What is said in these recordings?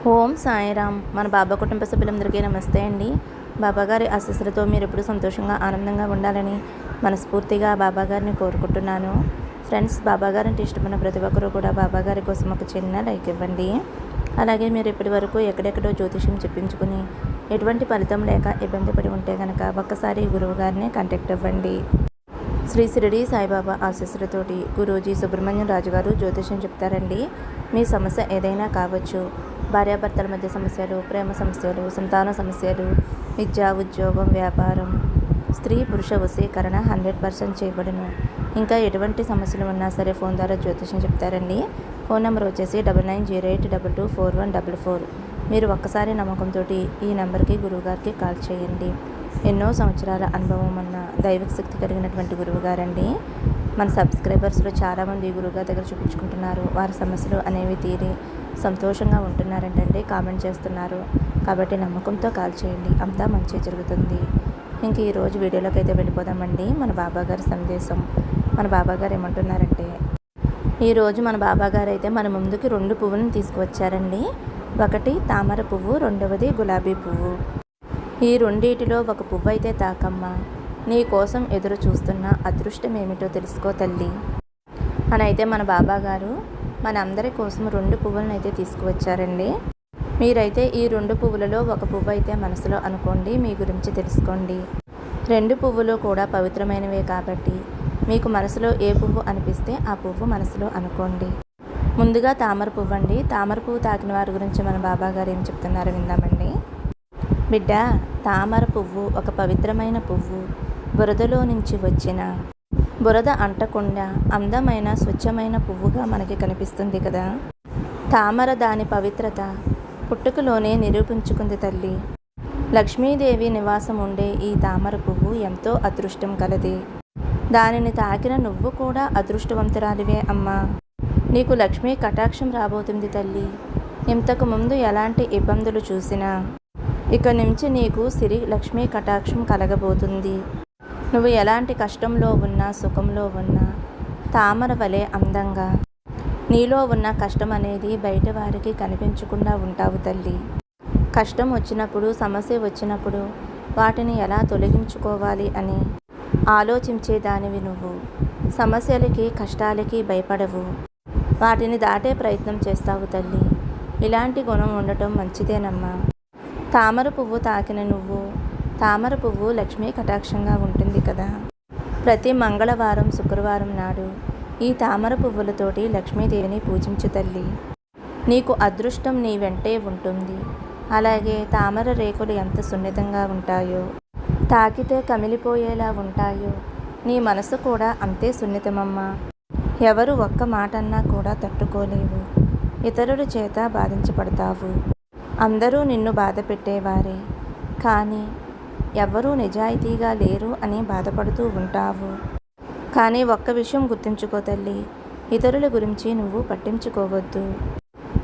ఓం సాయిరామ్. మన బాబా కుటుంబ సభ్యులందరికీ నమస్తే అండి. బాబాగారి ఆశీస్సులతో మీరు ఎప్పుడు సంతోషంగా ఆనందంగా ఉండాలని మనస్ఫూర్తిగా బాబాగారిని కోరుకుంటున్నాను. ఫ్రెండ్స్, బాబాగారంటే ఇష్టమైన ప్రతి ఒక్కరూ కూడా బాబాగారి కోసం ఒక చిన్న లైక్ ఇవ్వండి. అలాగే మీరు ఇప్పటి వరకు ఎక్కడెక్కడో జ్యోతిష్యం చెప్పించుకుని ఎటువంటి ఫలితం లేక ఇబ్బంది పడి ఉంటే కనుక ఒక్కసారి గురువు గారిని కాంటాక్ట్ అవ్వండి. శ్రీ షిరిడి సాయిబాబా ఆశీస్సులతోటి గురూజీ సుబ్రహ్మణ్యం రాజు గారు జ్యోతిష్యం చెప్తారండి. మీ సమస్య ఏదైనా కావచ్చు. భార్యాభర్తల మధ్య సమస్యలు, ప్రేమ సమస్యలు, సంతాన సమస్యలు, విద్య, ఉద్యోగం, వ్యాపారం, స్త్రీ పురుష వశీకరణ 100% చేయబడును. ఇంకా ఎటువంటి సమస్యలు ఉన్నా సరే ఫోన్ ద్వారా జ్యోతిష్యం చెప్తారండి. ఫోన్ నెంబర్ వచ్చేసి 9908224144. మీరు ఒక్కసారి నమ్మకంతో ఈ నెంబర్కి గురువుగారికి కాల్ చేయండి. ఎన్నో సంవత్సరాల అనుభవం ఉన్న దైవిక శక్తి కలిగినటువంటి గురువుగారండి. మన సబ్స్క్రైబర్స్లో చాలామంది గురువుగారి దగ్గర చూపించుకుంటున్నారు. వారి సమస్యలు అనేవి తీరి సంతోషంగా ఉంటున్నారంటే కామెంట్ చేస్తున్నారు. కాబట్టి నమ్మకంతో కాల్ చేయండి, అంతా మంచి జరుగుతుంది. ఇంక ఈరోజు వీడియోలోకి అయితే వెళ్ళిపోదామండి. మన బాబాగారి సందేశం. మన బాబాగారు ఏమంటున్నారంటే, ఈరోజు మన బాబాగారు అయితే మన ముందుకి 2 పువ్వులను తీసుకువచ్చారండి. ఒకటి తామర పువ్వు, రెండవది గులాబీ పువ్వు. ఈ రెండిటిలో ఒక పువ్వు అయితే తాకమ్మా, నీ కోసం ఎదురు చూస్తున్న అదృష్టం ఏమిటో తెలుసుకో తల్లి అని అయితే మన బాబాగారు మన అందరి కోసం 2 పువ్వులను అయితే తీసుకువచ్చారండి. మీరైతే ఈ 2 పువ్వులలో ఒక పువ్వు అయితే మనసులో అనుకోండి, మీ గురించి తెలుసుకోండి. 2 పువ్వులు కూడా పవిత్రమైనవే కాబట్టి మీకు మనసులో ఏ పువ్వు అనిపిస్తే ఆ పువ్వు మనసులో అనుకోండి. ముందుగా తామర పువ్వు అండి. తామర పువ్వు తాకిన వారి గురించి మన బాబాగారు ఏం చెప్తున్నారో విందామండి. బిడ్డ, తామర పువ్వు ఒక పవిత్రమైన పువ్వు. బురదలో నుంచి వచ్చిన బురద అంటకుండా అందమైన స్వచ్ఛమైన పువ్వుగా మనకి కనిపిస్తుంది కదా. తామర దాని పవిత్రత పుట్టుకలోనే నిరూపించుకుంది తల్లి. లక్ష్మీదేవి నివాసం ఉండే ఈ తామర పువ్వు ఎంతో అదృష్టం కలది. దానిని తాకిన నువ్వు కూడా అదృష్టవంతురాలివే అమ్మా. నీకు లక్ష్మీ కటాక్షం రాబోతుంది తల్లి. ఇంతకు ముందు ఎలాంటి ఇబ్బందులు చూసినా ఇక నుంచి నీకు సిరి లక్ష్మీ కటాక్షం కలగబోతుంది. నువ్వు ఎలాంటి కష్టంలో ఉన్నా సుఖంలో ఉన్నా తామర వలె అందంగా నీలో ఉన్న కష్టం అనేది బయట వారికి కనిపించకుండా ఉంటావు తల్లి. కష్టం వచ్చినప్పుడు, సమస్య వచ్చినప్పుడు వాటిని ఎలా తొలగించుకోవాలి అని ఆలోచించే దానివి నువ్వు. సమస్యలకి కష్టాలకి భయపడవు, వాటిని దాటే ప్రయత్నం చేస్తావు తల్లి. ఇలాంటి గుణం ఉండటం మంచిదేనమ్మా. తామర పువ్వు తాకిన నువ్వు, తామర పువ్వు లక్ష్మీ కటాక్షంగా ఉంటుంది కదా. ప్రతి మంగళవారం, శుక్రవారం నాడు ఈ తామర పువ్వులతోటి లక్ష్మీదేవిని పూజించు తల్లి. నీకు అదృష్టం నీ వెంటే ఉంటుంది. అలాగే తామర రేకులు ఎంత సున్నితంగా ఉంటాయో, తాకితే కమిలిపోయేలా ఉంటాయో, నీ మనసు కూడా అంతే సున్నితమమ్మా. ఎవరు ఒక్క మాట అన్నా కూడా తట్టుకోలేవు. ఇతరుల చేత బాధించబడతావు. అందరూ నిన్ను బాధ పెట్టేవారే, కానీ ఎవరూ నిజాయితీగా లేరు అని బాధపడుతూ ఉంటావు. కానీ ఒక్క విషయం గుర్తుంచుకో తల్లి, ఇతరుల గురించి నువ్వు పట్టించుకోవద్దు.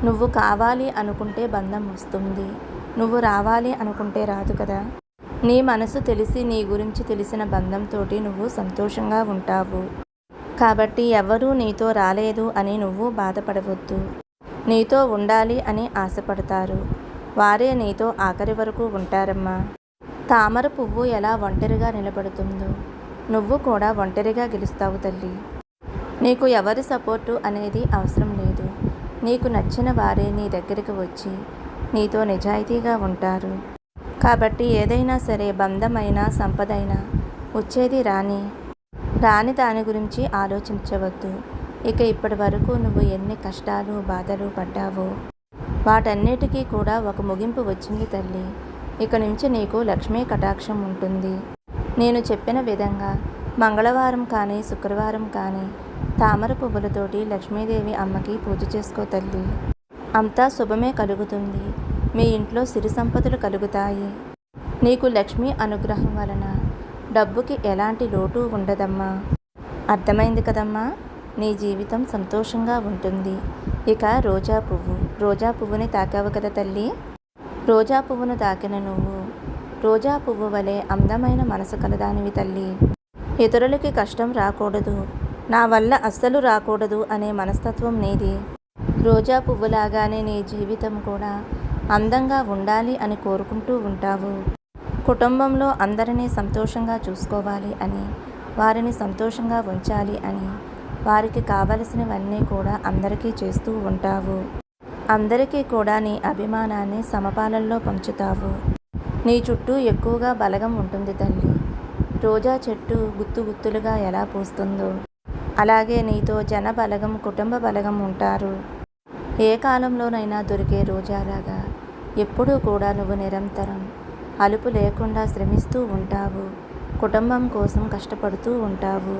నువ్వు కావాలి అనుకుంటే బంధం వస్తుంది, నువ్వు రావాలి అనుకుంటే రాదు కదా. నీ మనసు తెలిసి నీ గురించి తెలిసిన బంధంతో నువ్వు సంతోషంగా ఉంటావు. కాబట్టి ఎవరూ నీతో రాలేదు అని నువ్వు బాధపడవద్దు. నీతో ఉండాలి అని ఆశపడతారు, వారే నీతో ఆఖరి వరకు ఉంటారమ్మా. తామర పువ్వు ఎలా ఒంటరిగా నిలబడుతుందో నువ్వు కూడా ఒంటరిగా గెలుస్తావు తల్లి. నీకు ఎవరి సపోర్టు అనేది అవసరం లేదు. నీకు నచ్చిన వారే నీ దగ్గరికి వచ్చి నీతో నిజాయితీగా ఉంటారు. కాబట్టి ఏదైనా సరే, బంధమైనా సంపదైనా వచ్చేది రాని దాని గురించి ఆలోచించవద్దు. ఇక ఇప్పటి వరకు నువ్వు ఎన్ని కష్టాలు బాధలు పడ్డావో వాటన్నిటికీ కూడా ఒక ముగింపు వచ్చింది తల్లి. ఇక నుంచి నీకు లక్ష్మీ కటాక్షం ఉంటుంది. నేను చెప్పిన విధంగా మంగళవారం కానీ శుక్రవారం కానీ తామర పువ్వులతోటి లక్ష్మీదేవి అమ్మకి పూజ చేసుకో తల్లి. అంతా శుభమే కలుగుతుంది. మీ ఇంట్లో సిరి సంపదలు కలుగుతాయి. నీకు లక్ష్మీ అనుగ్రహం వలన డబ్బుకి ఎలాంటి లోటు ఉండదమ్మా. అర్థమైంది కదమ్మా. నీ జీవితం సంతోషంగా ఉంటుంది. ఇక రోజా పువ్వుని తాకావు కదా తల్లి. రోజా పువ్వును తాకిన నువ్వు రోజా పువ్వు వలె అందమైన మనసు కలదానివి తల్లి. ఇతరులకి కష్టం రాకూడదు, నా వల్ల అస్సలు రాకూడదు అనే మనస్తత్వం నీది. రోజా పువ్వులాగానే నీ జీవితం కూడా అందంగా ఉండాలి అని కోరుకుంటూ ఉంటావు. కుటుంబంలో అందరినీ సంతోషంగా చూసుకోవాలి అని, వారిని సంతోషంగా ఉంచాలి అని, వారికి కావలసినవన్నీ కూడా అందరికీ చేస్తూ ఉంటావు. అందరికీ కూడా నీ అభిమానాన్ని సమపాలల్లో పంచుతావు. నీ చుట్టూ ఎక్కువగా బలగం ఉంటుంది తల్లి. రోజా చెట్టు గుత్తు గుత్తులుగా ఎలా పూస్తుందో అలాగే నీతో జన బలగం, కుటుంబ బలగం ఉంటారు. ఏ కాలంలోనైనా దొరికే రోజాలాగా ఎప్పుడూ కూడా నువ్వు నిరంతరం అలుపు లేకుండా శ్రమిస్తూ ఉంటావు. కుటుంబం కోసం కష్టపడుతూ ఉంటావు.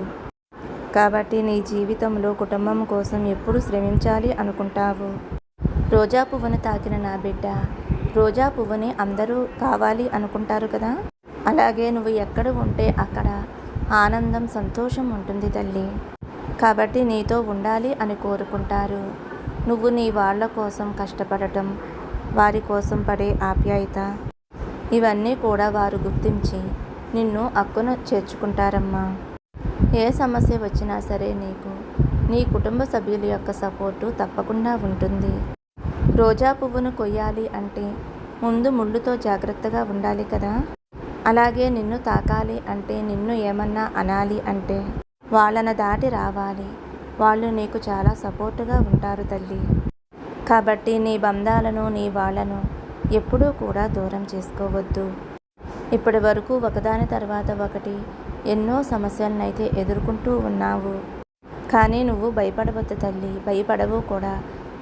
కాబట్టి నీ జీవితంలో కుటుంబం కోసం ఎప్పుడు శ్రమించాలి అనుకుంటావు. రోజా పువ్వును తాకిన నా బిడ్డ, రోజా పువ్వుని అందరూ కావాలి అనుకుంటారు కదా. అలాగే నువ్వు ఎక్కడ ఉంటే అక్కడ ఆనందం, సంతోషం ఉంటుంది తల్లి. కాబట్టి నీతో ఉండాలి అని కోరుకుంటారు. నువ్వు నీ వాళ్ళ కోసం కష్టపడటం, వారి కోసం పడే ఆప్యాయత, ఇవన్నీ కూడా వారు గుర్తించి నిన్ను అక్కున చేర్చుకుంటారమ్మా. ఏ సమస్య వచ్చినా సరే నీకు నీ కుటుంబ సభ్యుల యొక్క సపోర్టు తప్పకుండా ఉంటుంది. రోజా పువ్వును కొయ్యాలి అంటే ముందు ముళ్ళుతో జాగ్రత్తగా ఉండాలి కదా. అలాగే నిన్ను తాకాలి అంటే, నిన్ను ఏమన్నా అనాలి అంటే వాళ్ళను దాటి రావాలి. వాళ్ళు నీకు చాలా సపోర్టుగా ఉంటారు తల్లి. కాబట్టి నీ బంధాలను, నీ వాళ్ళను ఎప్పుడూ కూడా దూరం చేసుకోవద్దు. ఇప్పటి వరకు ఒకదాని తర్వాత ఒకటి ఎన్నో సమస్యలనైతే ఎదుర్కొంటూ ఉన్నావు. కానీ నువ్వు భయపడవద్దు తల్లి, భయపడవు కూడా.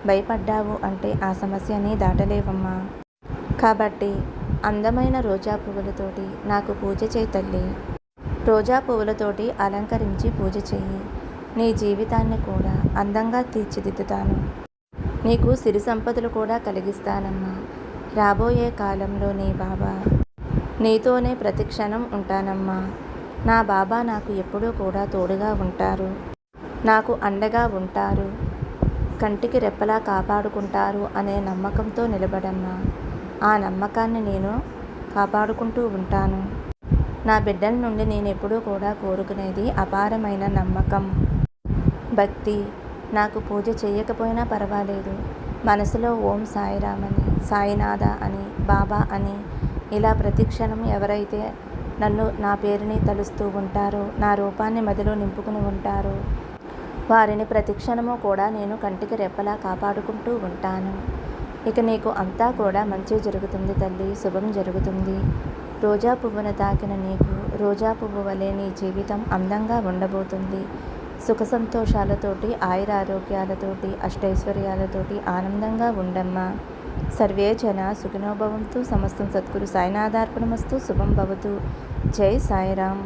భయపడ్డావు అంటే ఆ సమస్యని దాటలేవమ్మా. కాబట్టి అందమైన రోజా పువ్వులతోటి నాకు పూజ చేయి తల్లి. రోజా పువ్వులతోటి అలంకరించి పూజ చెయ్యి. నీ జీవితాన్ని కూడా అందంగా తీర్చిదిద్దుతాను. నీకు సిరి సంపదలు కూడా కలిగిస్తానమ్మా. రాబోయే కాలంలో నీ బాబా నీతోనే ప్రతిక్షణం ఉంటానమ్మా. నా బాబా నాకు ఎప్పుడూ కూడా తోడుగా ఉంటారు, నాకు అండగా ఉంటారు, కంటికి రెప్పలా కాపాడుకుంటారు అనే నమ్మకంతో నిలబడమ్మా. ఆ నమ్మకాన్ని నేను కాపాడుకుంటూ ఉంటాను. నా బిడ్డల నుండి నేను ఎప్పుడూ కూడా కోరుకునేది అపారమైన నమ్మకం, భక్తి. నాకు పూజ చేయకపోయినా పర్వాలేదు, మనసులో ఓం సాయిరామ్ అని, సాయినాథ అని, బాబా అని ఇలా ప్రతిక్షణం ఎవరైతే నా పేరుని తలుస్తూ ఉంటారో, నా రూపాన్ని మదిలో నింపుకుని ఉంటారో వారిని ప్రతిక్షణము కూడా నేను కంటికి రెప్పలా కాపాడుకుంటూ ఉంటాను. ఇక నీకు అంతా కూడా మంచి జరుగుతుంది తల్లి, శుభం జరుగుతుంది. రోజా పువ్వును తాకిన నీకు రోజా పువ్వు వలె నీ జీవితం అందంగా ఉండబోతుంది. సుఖ సంతోషాలతోటి, ఆయురారోగ్యాలతోటి, అష్టైశ్వర్యాలతోటి ఆనందంగా ఉండమ్మా. సర్వే జన సుఖినో భవంతు. సమస్తం సద్గురు సాయినాథార్పణమస్తు. శుభం భవతు. జై సాయిరామ్.